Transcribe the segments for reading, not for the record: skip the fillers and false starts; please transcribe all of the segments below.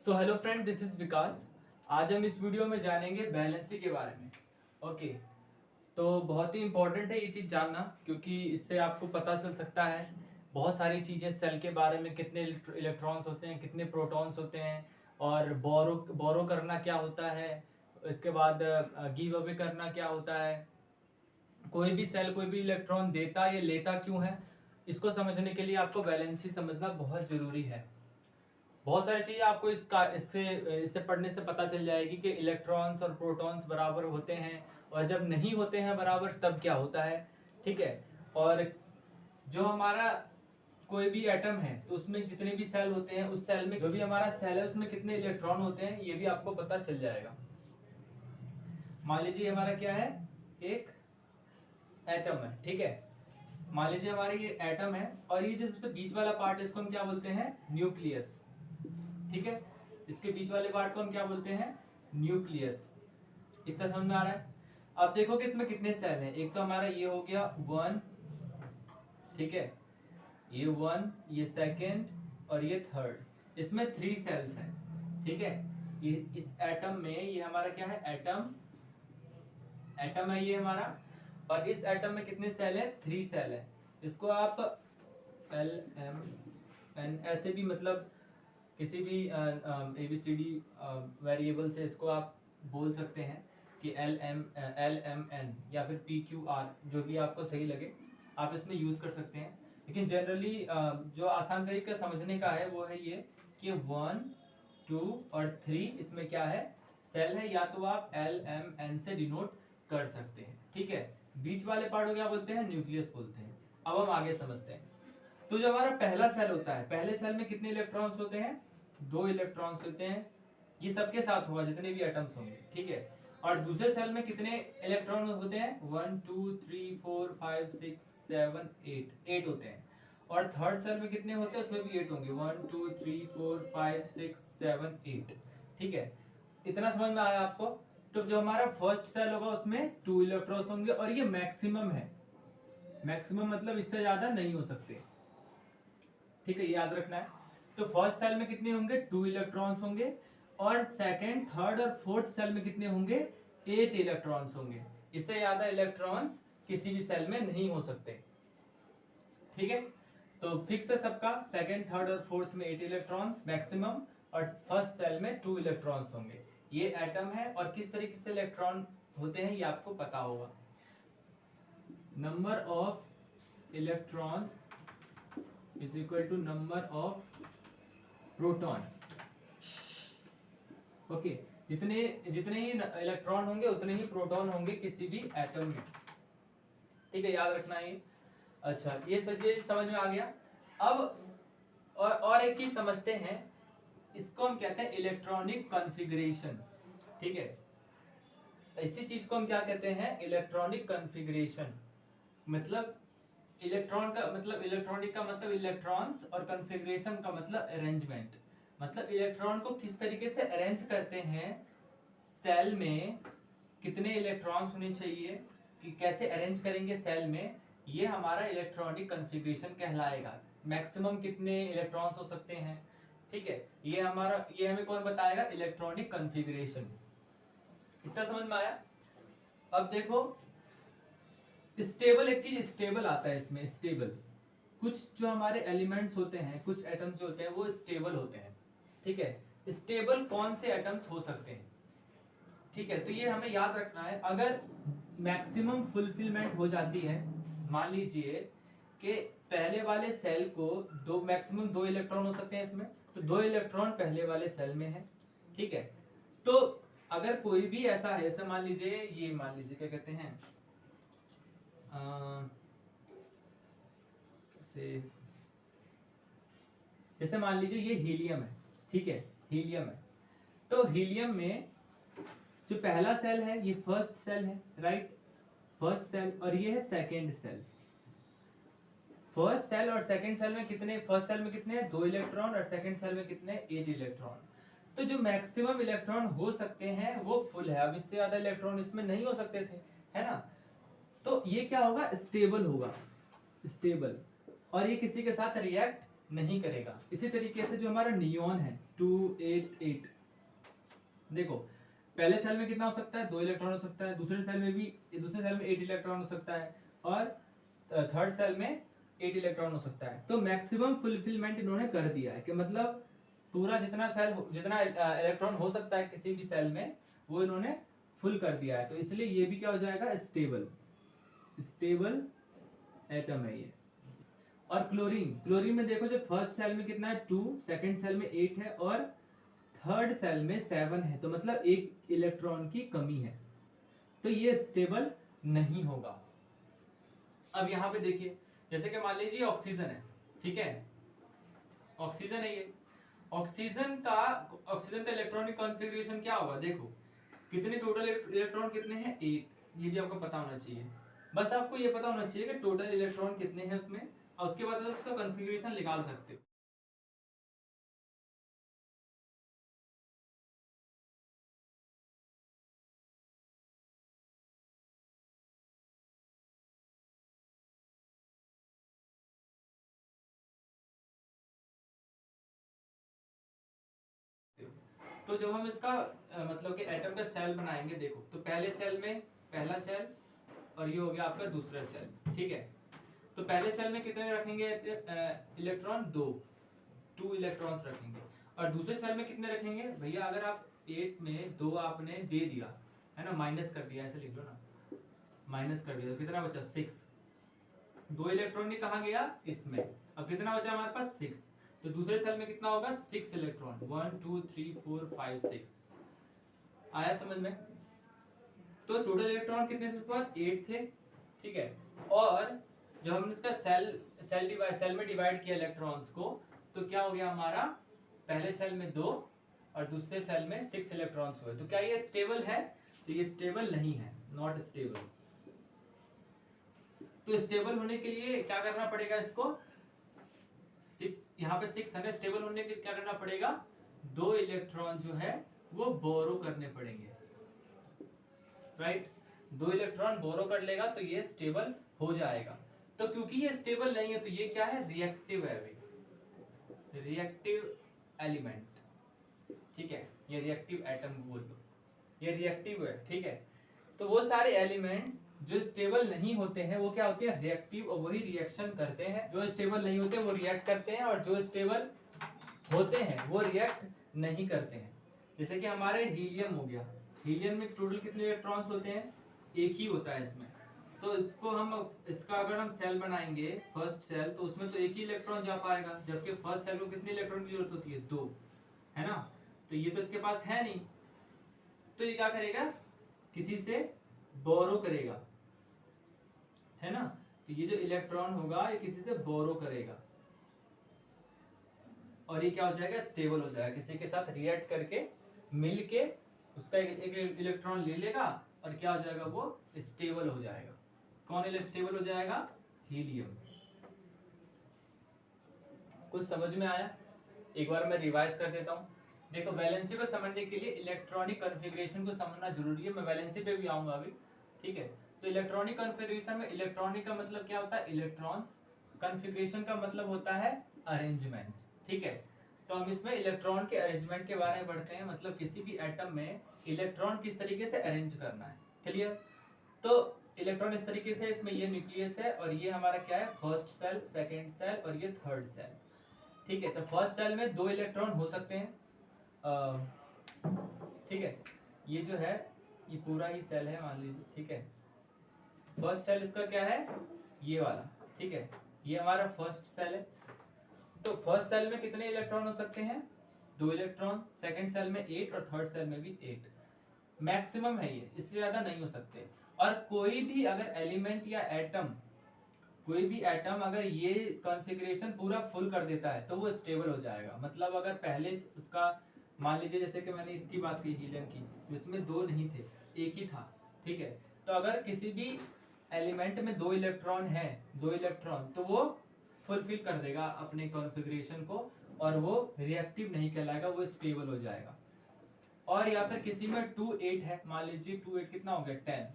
So hello friend, this is Vikas. आज हम इस वीडियो में जानेंगे बैलेंसी के बारे में। ओके, तो बहुत ही इंपॉर्टेंट है ये चीज़ जानना, क्योंकि इससे आपको पता चल सकता है बहुत सारी चीज़ें सेल के बारे में, कितने इलेक्ट्रॉन्स होते हैं, कितने प्रोटॉन्स होते हैं, और बोरो करना क्या होता है, इसके बाद गिव अवे करना क्या होता है, कोई भी सेल कोई भी इलेक्ट्रॉन देता या लेता क्यों है। इसको समझने के लिए आपको बैलेंसी समझना बहुत जरूरी है। बहुत सारी चीजें आपको इससे पढ़ने से पता चल जाएगी कि इलेक्ट्रॉन्स और प्रोटॉन्स बराबर होते हैं, और जब नहीं होते हैं बराबर तब क्या होता है। ठीक है। और जो हमारा कोई भी एटम है तो उसमें जितने भी सेल होते हैं, उस सेल में जो भी हमारा सेल है उसमें कितने इलेक्ट्रॉन होते हैं ये भी आपको पता चल जाएगा। मान लीजिए हमारा क्या है, एक एटम है। ठीक है, मान लीजिए हमारा ये एटम है, और ये जो सबसे बीच वाला पार्ट है इसको हम क्या बोलते हैं, न्यूक्लियस। ठीक है, इसके बीच वाले पार्ट को हम क्या बोलते हैं, न्यूक्लियस। इतना समझ में आ रहा है। अब देखो कि इसमें कितने सेल हैं। एक तो हमारा ये हो गया 1, ठीक है, ये 1, ये सेकंड और ये थर्ड। इसमें 3 सेल्स हैं। ठीक है, इस एटम में ये हमारा क्या है, एटम है ये हमारा। और इस एटम में कितने सेल हैं, 3 सेल है। इसको आप एल एम एन ऐसे भी, मतलब किसी भी ABCD वेरिएबल से इसको आप बोल सकते हैं कि LMN या फिर PQR, जो भी आपको सही लगे आप इसमें यूज कर सकते हैं। लेकिन जनरली जो आसान तरीका समझने का है वो है ये कि 1, 2 और 3 इसमें क्या है, सेल है। या तो आप LMN से डिनोट कर सकते हैं। ठीक है, बीच वाले पार्ट को क्या बोलते हैं, न्यूक्लियस बोलते हैं। अब हम आगे समझते हैं। तो जो हमारा पहला सेल होता है, पहले सेल में कितने इलेक्ट्रॉन्स होते हैं, 2 इलेक्ट्रॉन्स होते हैं। ये सबके साथ होगा जितने भी एटम्स होंगे। ठीक है, और दूसरे सेल में कितने इलेक्ट्रॉन होते हैं, 1 2 3 4 5 6 7 8 होते हैं। और थर्ड सेल में कितने होते हैं, उसमें भी 8 होंगे, 1 2 3 4 5 6 7 8। ठीक है, इतना समझ में आया आपको। तो जो हमारा फर्स्ट सेल होगा उसमें 2 इलेक्ट्रॉन्स होंगे, और ये मैक्सिमम है। मैक्सिमम मतलब इससे ज्यादा नहीं हो सकते। ठीक है, याद रखना है। तो फर्स्ट सेल में कितने होंगे, 2 इलेक्ट्रॉन्स होंगे। और सेकंड, थर्ड और फोर्थ सेल में कितने होंगे, 8 इलेक्ट्रॉन्स होंगे। इससे ज्यादा इलेक्ट्रॉन्स किसी भी सेल में नहीं हो सकते। ठीक है, तो फिक्स है सबका, सेकंड, थर्ड और फोर्थ में 8 इलेक्ट्रॉन्स मैक्सिमम, और फर्स्ट सेल में 2 इलेक्ट्रॉन्स होंगे। ये एटम है, और किस तरीके से इलेक्ट्रॉन होते हैं ये आपको पता होगा। Number of electron is equal to number of proton. Okay, जितने जितने ही इलेक्ट्रॉन होंगे उतने ही प्रोटॉन होंगे किसी भी एटम में। ठीक है, याद रखना है। अच्छा, ये समझ में आ गया। अब और एक चीज समझते हैं, इसको हम कहते हैं इलेक्ट्रॉनिक कॉन्फ़िगरेशन। ठीक है, इसी चीज को हम क्या कहते हैं, इलेक्ट्रॉनिक कॉन्फ़िगरेशन। मतलब इलेक्ट्रॉनिक का मतलब इलेक्ट्रॉन्स, और कॉन्फ़िगरेशन का मतलब अरेंजमेंट। मतलब इलेक्ट्रॉन को किस तरीके से अरेंज करते हैं, सेल में कितने इलेक्ट्रॉन्स होने चाहिए, कि कैसे अरेंज करेंगे सेल में, ये हमारा इलेक्ट्रॉनिक कॉन्फ़िगरेशन कहलाएगा। मैक्सिमम कितने इलेक्ट्रॉन्स हो सकते हैं। ठीक है, ये हमें कौन बताएगा, इलेक्ट्रॉनिक कॉन्फ़िगरेशन। इतना समझ में आया। अब देखो, स्टेबल, एक चीज स्टेबल आता है इसमें, स्टेबल। कुछ जो हमारे एलिमेंट्स होते हैं, कुछ एटम्स जो होते हैं वो स्टेबल होते हैं। ठीक है, स्टेबल कौन से एटम्स हो सकते हैं। ठीक है, तो ये हमें याद रखना है। अगर मैक्सिमम फुलफिलमेंट हो जाती है, मान लीजिए कि पहले वाले सेल को मैक्सिमम 2 इलेक्ट्रॉन हो सकते हैं इसमें, तो 2 इलेक्ट्रॉन पहले वाले सेल में है। ठीक है, तो अगर कोई भी ऐसा है, ऐसा मान लीजिए क्या कहते हैं, जैसे मान लीजिए ये हीलियम है। ठीक है, हीलियम है। तो हीलियम में जो पहला सेल है ये फर्स्ट सेल है, राइट, फर्स्ट सेल, और ये है सेकेंड सेल। फर्स्ट सेल और सेकेंड सेल में कितने, फर्स्ट सेल में कितने, 2 इलेक्ट्रॉन, और सेकेंड सेल में कितने, 8 इलेक्ट्रॉन। तो जो मैक्सिमम इलेक्ट्रॉन हो सकते हैं वो फुल है। अब इससे ज्यादा इलेक्ट्रॉन इसमें नहीं हो सकते थे, है ना। तो ये क्या होगा, स्टेबल होगा, स्टेबल। और ये किसी के साथ रिएक्ट नहीं करेगा। इसी तरीके से जो हमारा नियॉन है 288, देखो पहले सेल में कितना हो सकता है, 2 इलेक्ट्रॉन हो सकता है, दूसरे सेल में 8 इलेक्ट्रॉन हो सकता है, और थर्ड सेल में 8 इलेक्ट्रॉन हो सकता है। तो मैक्सिमम फुलफिलमेंट इन्होंने कर दिया है कि मतलब पूरा जितना इलेक्ट्रॉन हो सकता है किसी भी सेल में वो इन्होंने फुल कर दिया है। तो इसलिए ये भी क्या हो जाएगा, स्टेबल एटम है ये। और क्लोरीन में देखो, जब फर्स्ट सेल में कितना है 2, सेकंड सेल में 8 है, और थर्ड सेल में 7 है, तो मतलब एक इलेक्ट्रॉन की कमी है, तो ये स्टेबल नहीं होगा। अब यहाँ पे देखिए, जैसे कि मान लीजिए ऑक्सीजन है, ठीक है, ऑक्सीजन है ये, ऑक्सीजन का इलेक्ट्रॉनिक कॉन्फ़िगरेशन क्या होगा, देखो कितने टोटल इलेक्ट्रॉन कितने हैं, 8, ये भी आपको पता होना चाहिए। बस आपको ये पता होना चाहिए कि टोटल इलेक्ट्रॉन कितने हैं उसमें, और उसके बाद आप उसका कॉन्फ़िगरेशन निकाल सकते हो। तो जब हम इसका मतलब कि एटम का सेल बनाएंगे, देखो तो पहले सेल में पहला सेल, और ये हो गया आपका दूसरा सेल, ठीक है। तो पहले सेल में कितने रखेंगे इलेक्ट्रॉन, 2 इलेक्ट्रॉन्स रखेंगे, और दूसरे सेल में कितने रखेंगे भैया, अगर आप 8 में 2 आपने दे दिया है ना, माइनस कर दिया, ऐसे लिख लो ना, माइनस कर दिया, तो कितना बचा, 6। 2 इलेक्ट्रॉन ने कहा गया इसमें, अब कितना बचा हमारे पास, 6। तो दूसरे सेल में कितना होगा, 6 इलेक्ट्रॉन, 1 2 3 4 5 6। आया समझ में। तो टोटल इलेक्ट्रॉन कितने से उसके बाद 8 थे, ठीक है। और जब हमने इसका सेल में डिवाइड किया इलेक्ट्रॉन्स को, तो क्या हो गया हमारा, पहले सेल में 2 और दूसरे सेल में 6 इलेक्ट्रॉन्स हुए। तो क्या ये स्टेबल है, तो ये स्टेबल नहीं है, नॉट स्टेबल। तो स्टेबल होने के लिए क्या करना पड़ेगा, इसको 6, यहाँ पे 6 है, स्टेबल होने के लिए क्या करना पड़ेगा, 2 इलेक्ट्रॉन जो है वो बोरो करने पड़ेंगे, राइट। 2 इलेक्ट्रॉन बोरो कर लेगा तो ये स्टेबल हो जाएगा। तो क्योंकि ये स्टेबल नहीं है, तो ये क्या है, रिएक्टिव है, रिएक्टिव एलिमेंट, ठीक है, ये रिएक्टिव एटम बोल लो, ये रिएक्टिव है, ठीक है। तो वो सारे एलिमेंट्स जो स्टेबल नहीं होते हैं वो क्या होते हैं, रिएक्टिव, और वही रिएक्शन करते हैं। जो स्टेबल नहीं होते वो रिएक्ट करते हैं, और जो स्टेबल होते हैं वो रिएक्ट नहीं करते हैं। जैसे कि हमारे हीलियम हो गया, हीलियम में टोटल कितने इलेक्ट्रॉन्स होते हैं, एक ही होता है इसमें। तो इसका अगर हम सेल बनाएंगे, फर्स्ट सेल, तो उसमें तो एक ही इलेक्ट्रॉन जा पाएगा, जबकि फर्स्ट सेल को कितने इलेक्ट्रॉन की जरूरत होती है, 2, है ना। तो ये तो इसके पास है नहीं, तो ये क्या करेगा, किसी से बोरो करेगा, है ना। तो ये जो इलेक्ट्रॉन होगा ये किसी से बोरो करेगा, और ये क्या हो जाएगा, स्टेबल हो जाएगा, किसी के साथ रिएक्ट करके मिलके उसका एक इलेक्ट्रॉन ले लेगा, और क्या हो जाएगा, वो स्टेबल हो जाएगा। कौन स्टेबल हो जाएगा, हीलियम। कुछ समझ में आया, एक बार मैं रिवाइज कर देता हूँ। देखो वैलेंसी को समझने के लिए इलेक्ट्रॉनिक कॉन्फ़िगरेशन को समझना जरूरी है, मैं वैलेंसी पे भी आऊंगा अभी, ठीक है। तो इलेक्ट्रॉनिक कॉन्फ़िगरेशन में इलेक्ट्रॉनिक का मतलब क्या होता है, इलेक्ट्रॉन्स, कॉन्फ़िगरेशन का मतलब होता है अरेंजमेंट्स, ठीक है। तो हम इसमें इलेक्ट्रॉन के अरेंजमेंट के बारे में पढ़ते हैं, मतलब किसी भी एटम में इलेक्ट्रॉन किस तरीके से अरेंज करना है, क्लियर। तो इलेक्ट्रॉन इस तरीके से, इसमें ये न्यूक्लियस है, और ये हमारा क्या है, फर्स्ट सेल, सेकेंड सेल, और ये थर्ड सेल, ठीक है। तो फर्स्ट सेल में 2 इलेक्ट्रॉन हो सकते हैं, ठीक है। ये जो है ये पूरा ही सेल है मान लीजिए, ठीक है। फर्स्ट सेल इसका क्या है, ये वाला, ठीक है, ये हमारा फर्स्ट सेल है। तो फर्स्ट सेल में कितने इलेक्ट्रॉन हो सकते हैं, 2 इलेक्ट्रॉन, सेकंड सेल में 8, और थर्ड सेल में भी 8, मैक्सिमम है ये, इससे ज्यादा नहीं हो सकते। और कोई भी अगर एलिमेंट या एटम, कोई भी एटम अगर ये कॉन्फ़िगरेशन पूरा फुल कर देता है तो वो स्टेबल हो जाएगा। मतलब अगर पहले उसका, मान लीजिए जैसे कि मैंने इसकी बात की, हीलियम की, जिसमें 2 नहीं थे, एक ही था, ठीक है। तो अगर किसी भी एलिमेंट में 2 इलेक्ट्रॉन है, 2 इलेक्ट्रॉन, तो वो फुलफिल कर देगा अपने कॉन्फ़िगरेशन को, और वो रिएक्टिव नहीं कहलाएगा, वो स्टेबल हो जाएगा। और या फिर किसी में 2 8 है, मान लीजिए 2 8 कितना हो गया, 10,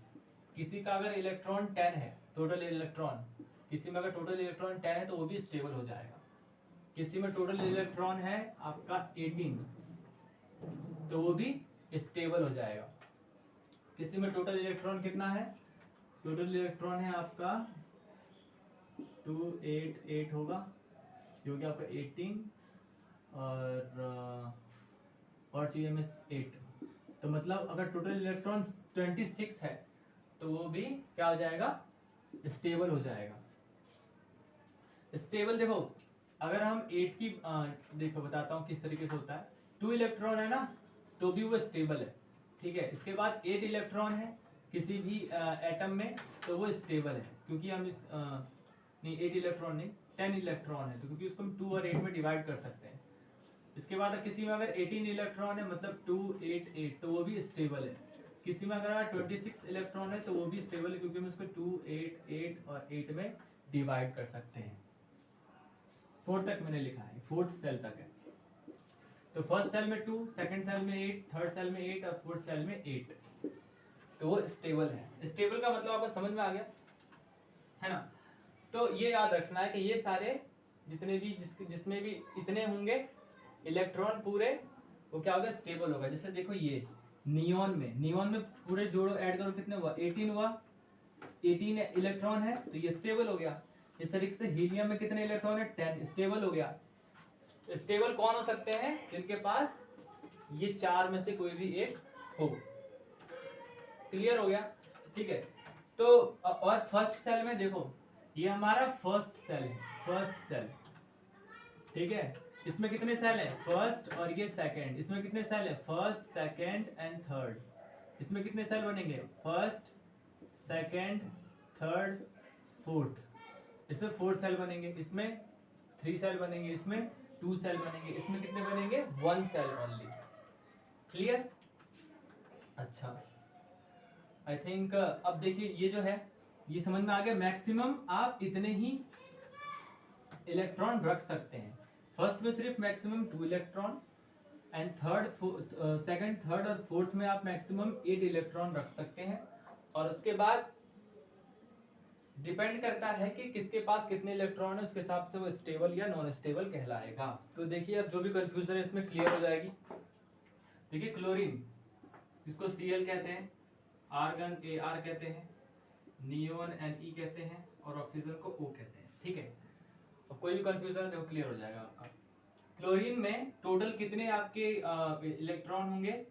किसी का अगर इलेक्ट्रॉन 10 है, टोटल इलेक्ट्रॉन, किसी में अगर टोटल इलेक्ट्रॉन 10 है, तो वो भी स्टेबल हो जाएगा, किसी में टोटल इलेक्ट्रॉन है आपका 18, तो वो भी स्टेबल हो जाएगा। किसी में टोटल इलेक्ट्रॉन कितना है, टोटल इलेक्ट्रॉन है आपका 288 होगा, जो कि आपका 18 और चाहिए में 8, तो मतलब अगर टोटल इलेक्ट्रॉन 26 है तो वो भी क्या हो जाएगा, स्टेबल हो जाएगा। स्टेबल देखो, अगर हम 8 की देखो बताता हूँ किस तरीके से होता है। 2 इलेक्ट्रॉन है ना, तो भी वो स्टेबल है, ठीक है। इसके बाद 8 इलेक्ट्रॉन है किसी भी एटम में, तो वो स्टेबल है, क्योंकि हम इस नहीं 8 इलेक्ट्रॉन नहीं 10 इलेक्ट्रॉन है, तो क्योंकि उसको हम 2 और 8 में डिवाइड कर सकते हैं। इसके बाद किसी में अगर 18 इलेक्ट्रॉन है मतलब 2 8 8, तो वो भी स्टेबल है। किसी में अगर 26 इलेक्ट्रॉन है तो वो भी स्टेबल है, क्योंकि हम इसको 2 8 8 और 8 में डिवाइड कर सकते हैं। 4 तक मैंने लिखा है, 4th सेल तक है। तो फर्स्ट सेल में 2, सेकंड सेल में 8, थर्ड सेल में 8 और फोर्थ सेल में 8, तो वो स्टेबल है। स्टेबल का मतलब आपको समझ में आ गया है ना। तो ये याद रखना है कि ये सारे जितने भी जिसमें भी इतने होंगे इलेक्ट्रॉन पूरे, वो क्या होगा, स्टेबल होगा। जैसे देखो ये नियॉन में पूरे जोड़ो ऐड करो, कितने हुआ, 18 हुआ, 18 इलेक्ट्रॉन है तो ये स्टेबल हो गया। इस तरीके से हीलियम में कितने इलेक्ट्रॉन है, 10, स्टेबल हो गया। स्टेबल कौन हो सकते हैं, जिनके पास ये 4 में से कोई भी एक हो। क्लियर हो गया, ठीक है। तो और फर्स्ट सेल में देखो, ये हमारा फर्स्ट सेल है, फर्स्ट सेल, ठीक है। इसमें कितने सेल है, फर्स्ट और ये सेकंड। इसमें कितने सेल है, फर्स्ट सेकंड एंड थर्ड। इसमें कितने सेल बनेंगे, फर्स्ट सेकंड थर्ड फोर्थ। इसमें 4 सेल बनेंगे, इसमें 3 सेल बनेंगे, इसमें 2 सेल बनेंगे, इसमें कितने बनेंगे, 1 सेल ओनली। क्लियर, अच्छा। आई थिंक अब देखिए ये जो है ये समझ में आ गया। मैक्सिमम आप इतने ही इलेक्ट्रॉन रख सकते हैं। फर्स्ट में सिर्फ maximum 2 electron and second third और फोर्थ में आप मैक्सिमम 8 इलेक्ट्रॉन रख सकते हैं। और उसके बाद डिपेंड करता है कि किसके पास कितने इलेक्ट्रॉन है, उसके हिसाब से वो स्टेबल या नॉन स्टेबल कहलाएगा। तो देखिए अब जो भी कंफ्यूजन है इसमें क्लियर हो जाएगी। देखिए क्लोरीन, इसको Cl कहते हैं, आर्गन Ar कहते हैं, नियोन Ne कहते हैं और ऑक्सीजन को O कहते हैं, ठीक है। अब कोई भी कंफ्यूजन है देखो क्लियर हो जाएगा आपका। क्लोरीन में टोटल कितने आपके इलेक्ट्रॉन होंगे,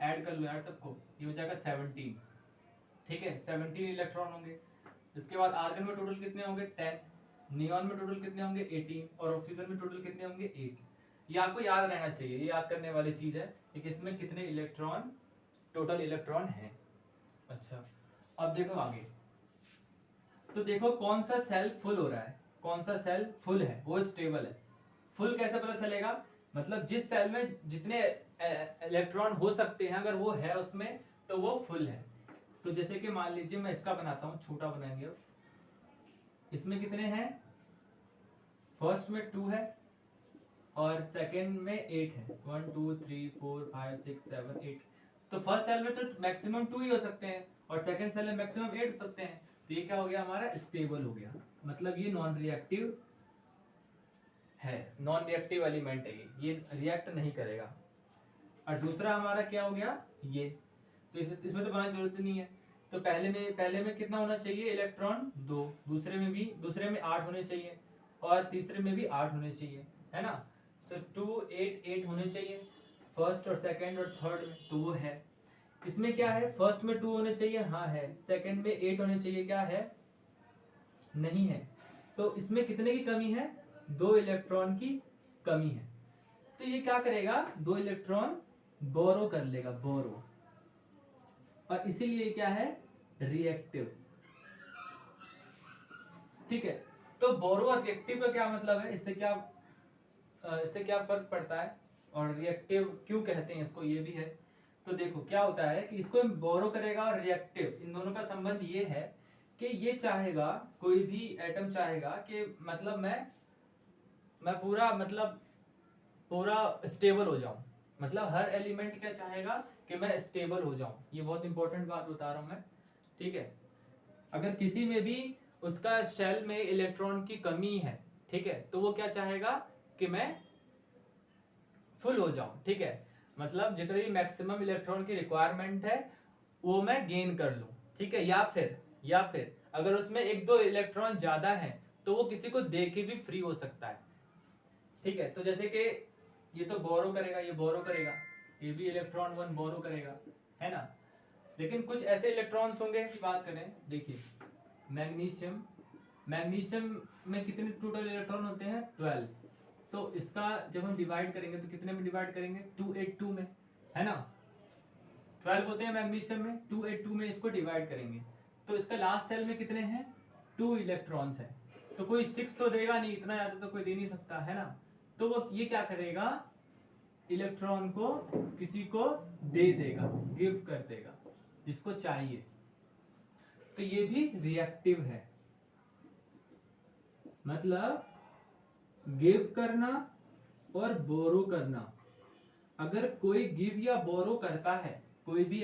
ऐड कर लो यार सबको, ये हो जाएगा 17, ठीक है, 17 इलेक्ट्रॉन होंगे। इसके बाद आर्गन में टोटल कितने होंगे, 10, नियॉन में टोटल कितने होंगे, 18 और ऑक्सीजन में टोटल कितने होंगे, 8। ये आपको याद रहना चाहिए, ये याद करने वाली चीज है कि किसमें कितने इलेक्ट्रॉन टोटल इलेक्ट्रॉन हैं। अच्छा, अब देखो आगे, तो देखो कौन सा सेल फुल हो रहा है, कौन सा सेल फुल है, वो स्टेबल है। फुल कैसे पता चलेगा, मतलब जिस सेल में जितने इलेक्ट्रॉन हो सकते हैं अगर वो है उसमें, तो वो फुल है। तो जैसे कि मान लीजिए मैं इसका बनाता हूं, छोटा बनाएंगे अब। इसमें कितने हैं, फर्स्ट में 2 है और सेकंड में 8 है, 1 2 3 4 5 6 7 8। तो फर्स्ट सेल में तो मैक्सिमम 2 ही हो सकते हैं और सेकंड सेल में मैक्सिमम 8 हो सकते हैं। तो ये क्या हो गया, हमारा स्टेबल हो गया, मतलब ये नॉन रिएक्टिव है, नॉन रिएक्टिव एलिमेंट है, ये रिएक्ट नहीं करेगा। और दूसरा हमारा क्या हो गया, ये तो इसमें तो बनाने की जरूरत नहीं है। तो पहले में कितना होना चाहिए, इलेक्ट्रॉन 2, दूसरे में 8 होने चाहिए और तीसरे में भी 8 होने चाहिए, है ना। तो 2 8 8 होने चाहिए फर्स्ट और सेकंड और थर्ड में, तो वो है। इसमें क्या है, फर्स्ट में 2 होने चाहिए, हाँ है, सेकंड में 8 होने चाहिए, क्या है, नहीं है। तो इसमें कितने की कमी है, 2 इलेक्ट्रॉन की कमी है। तो ये क्या करेगा, 2 इलेक्ट्रॉन बोरो कर लेगा, बोरो, और इसीलिए क्या है, रिएक्टिव, ठीक है। तो बोरो और रिएक्टिव का क्या मतलब है, इससे क्या फर्क पड़ता है और रिएक्टिव क्यों कहते हैं इसको, ये भी है। तो देखो क्या होता है कि इसको बोरो करेगा और रिएक्टिव, इन दोनों का संबंध ये है कि ये चाहेगा, कोई भी एटम चाहेगा कि मतलब मैं पूरा स्टेबल हो जाऊं, मतलब हर एलिमेंट क्या चाहेगा कि मैं स्टेबल हो जाऊं। ये बहुत इंपॉर्टेंट बात बता रहा हूं मैं, ठीक है। अगर किसी में भी उसका शेल में इलेक्ट्रॉन की कमी है, ठीक है, तो वो क्या चाहेगा कि मैं फुल हो जाऊं, ठीक है, मतलब जितने भी मैक्सिमम इलेक्ट्रॉन की रिक्वायरमेंट है वो मैं गेन कर लूं, ठीक है। या फिर अगर उसमें एक दो इलेक्ट्रॉन ज्यादा है तो वो किसी को दे के भी फ्री हो सकता है, ठीक है। तो जैसे कि ये तो बोरो करेगा, ये बोरो करेगा, ये भी इलेक्ट्रॉन 1 बोरो करेगा, है ना। लेकिन कुछ ऐसे इलेक्ट्रॉन्स होंगे की बात करें, देखिए मैग्नीशियम में कितने टोटल इलेक्ट्रॉन होते हैं 12। तो इसका जब हम डिवाइड करेंगे तो कितने में डिवाइड करेंगे 282 में, है ना। 12 होते हैं मैग्नीशियम में, 282 में इसको डिवाइड करेंगे तो इसका लास्ट सेल में कितने हैं 2 इलेक्ट्रॉन्स हैं। तो कोई 6 तो देगा नहीं, इतना ज्यादा तो कोई दे नहीं सकता, है ना। तो वो ये क्या करेगा, इलेक्ट्रॉन को किसी को दे देगा, गिव कर देगा जिसको चाहिए। तो ये भी रिएक्टिव है, मतलब गिव करना और बोरो करना। अगर कोई गिव या बोरो करता है, कोई भी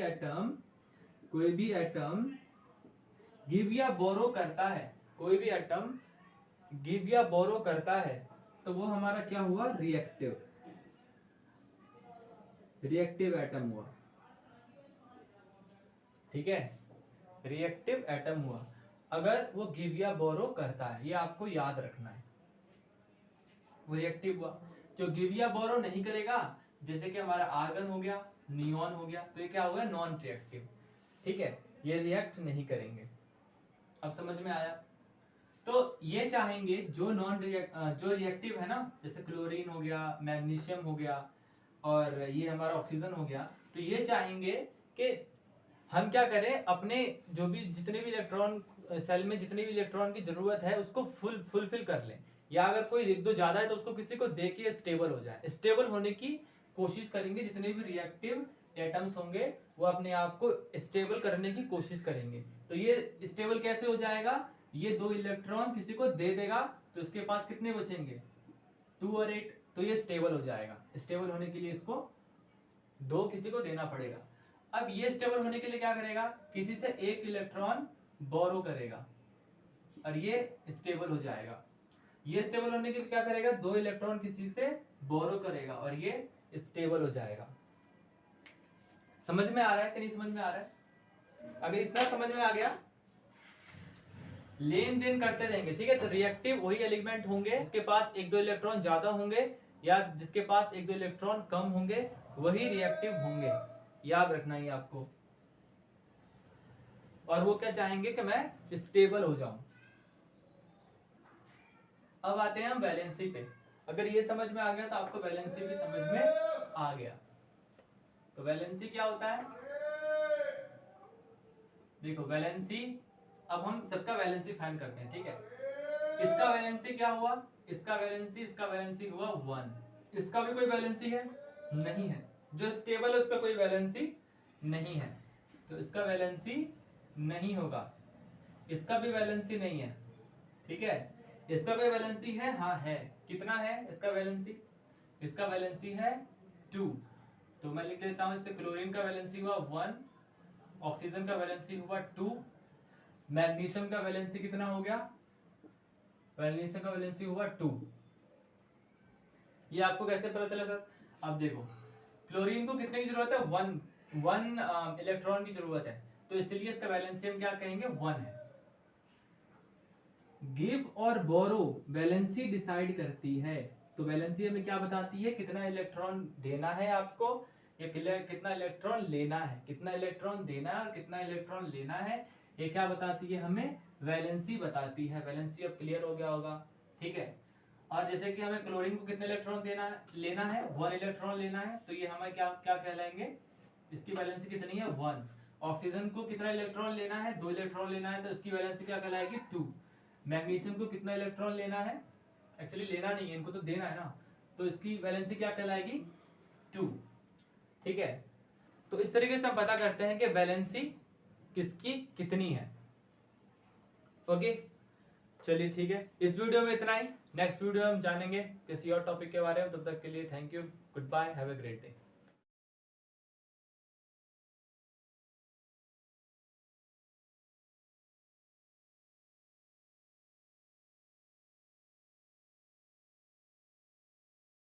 एटम गिव या बोरो करता है, कोई भी एटम गिव या बोरो करता है तो वो हमारा क्या हुआ, रिएक्टिव एटम हुआ, ठीक है, रिएक्टिव एटम हुआ अगर वो गिव या बोरो करता है, ये आपको याद रखना है, वो रिएक्टिव हुआ। जो गिव या बोरो नहीं करेगा, जैसे कि हमारा आर्गन हो गया, नियॉन हो गया, तो ये क्या होगा, नॉन रिएक्टिव, ठीक है, ये रिएक्ट नहीं करेंगे। अब समझ में आया। तो ये चाहेंगे जो जो रिएक्टिव है ना, जैसे क्लोरीन हो गया, मैग्नीशियम हो गया और ये हमारा ऑक्सीजन हो गया, तो ये चाहेंगे कि हम क्या करें, अपने जो भी जितने भी इलेक्ट्रॉन सेल में जितने भी इलेक्ट्रॉन की जरूरत है उसको फुलफिल कर लें, या अगर कोई एक दो ज्यादा है तो उसको किसी को दे के स्टेबल हो जाए, स्टेबल होने की कोशिश करेंगे। जितने भी रिएक्टिव एटम्स होंगे वो अपने आप को स्टेबल करने की कोशिश करेंगे। तो ये स्टेबल कैसे हो जाएगा, ये 2 इलेक्ट्रॉन किसी को दे देगा तो इसके पास कितने बचेंगे 2 और 8, तो ये स्टेबल हो जाएगा। स्टेबल होने के लिए इसको 2 किसी को देना पड़ेगा। अब ये स्टेबल होने के लिए क्या करेगा, किसी से 1 इलेक्ट्रॉन बोरो करेगा और ये स्टेबल हो जाएगा। ये स्टेबल होने के लिए क्या करेगा, 2 इलेक्ट्रॉन किसी से बोरो करेगा और ये स्टेबल हो जाएगा। समझ में आ रहा है कि नहीं समझ में आ रहा है। अगर इतना समझ में आ गया, लेन देन करते रहेंगे, ठीक है। तो रिएक्टिव वही एलिमेंट होंगे जिसके पास 1-2 इलेक्ट्रॉन ज्यादा होंगे या जिसके पास 1-2 इलेक्ट्रॉन कम होंगे, वही रिएक्टिव होंगे, याद रखना ही आपको। और वो क्या चाहेंगे कि मैं स्टेबल हो जाऊं। अब आते हैं हम वैलेंसी पे। अगर ये समझ में आ गया तो आपको वैलेंसी भी समझ में आ गया। तो वैलेंसी क्या होता है, देखो वैलेंसी, अब हम सबका वैलेंसी फाइंड करते हैं, ठीक है। इसका वैलेंसी क्या हुआ, इसका वैलेंसी हुआ 1। इसका भी कोई वैलेंसी है नहीं है, जो स्टेबल है उसका कोई वैलेंसी नहीं है, तो इसका वैलेंसी नहीं होगा। इसका भी वैलेंसी नहीं है, ठीक है। इसका कोई वैलेंसी है, हाँ है। कितना है इसका वैलेंसी, इसका वैलेंसी है 2। तो मैं लिख देता हूं, इससे क्लोरीन का वैलेंसी हुआ 1, ऑक्सीजन का वैलेंसी हुआ 2, मैग्नीशियम का वैलेंसी कितना हो गया, मैग्नीशियम का वैलेंसी हुआ 2। ये आपको कैसे पता चला सर, अब देखो क्लोरीन को कितने की जरूरत है, 1 इलेक्ट्रॉन की जरूरत है, तो इसलिए इसका वैलेंसी हम क्या कहेंगे 1 है। गिव और बोरो वैलेंसी डिसाइड करती है, तो वैलेंसी हमें क्या बताती है, कितना इलेक्ट्रॉन देना है आपको या कितना इलेक्ट्रॉन लेना है, कितना इलेक्ट्रॉन देना है और कितना इलेक्ट्रॉन लेना है, ये क्या बताती है, हमें वैलेंसी बताती है। वैलेंसी अब क्लियर हो गया होगा, ठीक है। और जैसे कि हमें क्लोरीन को कितने इलेक्ट्रॉन लेना है 1 इलेक्ट्रॉन लेना है, तो ये हमें क्या क्या कहलाएंगे, इसकी वैलेंसी कितनी है 1। ऑक्सीजन को कितना इलेक्ट्रॉन लेना है 2 इलेक्ट्रॉन लेना है, तो इसकी वैलेंसी क्या कहलाएगी 2। मैग्नीशियम को कितना इलेक्ट्रॉन लेना है, एक्चुअली लेना नहीं है, इनको तो देना है ना, तो इसकी वैलेंसी क्या कहलाएगी 2, ठीक है। तो इस तरीके से हम पता करते हैं कि वैलेंसी किसकी कितनी है। ओके, चलिए ठीक है, इस वीडियो में इतना ही। नेक्स्ट वीडियो में हम जानेंगे किसी और टॉपिक के बारे में। तब तक के लिए thank you, good bye, have a great day.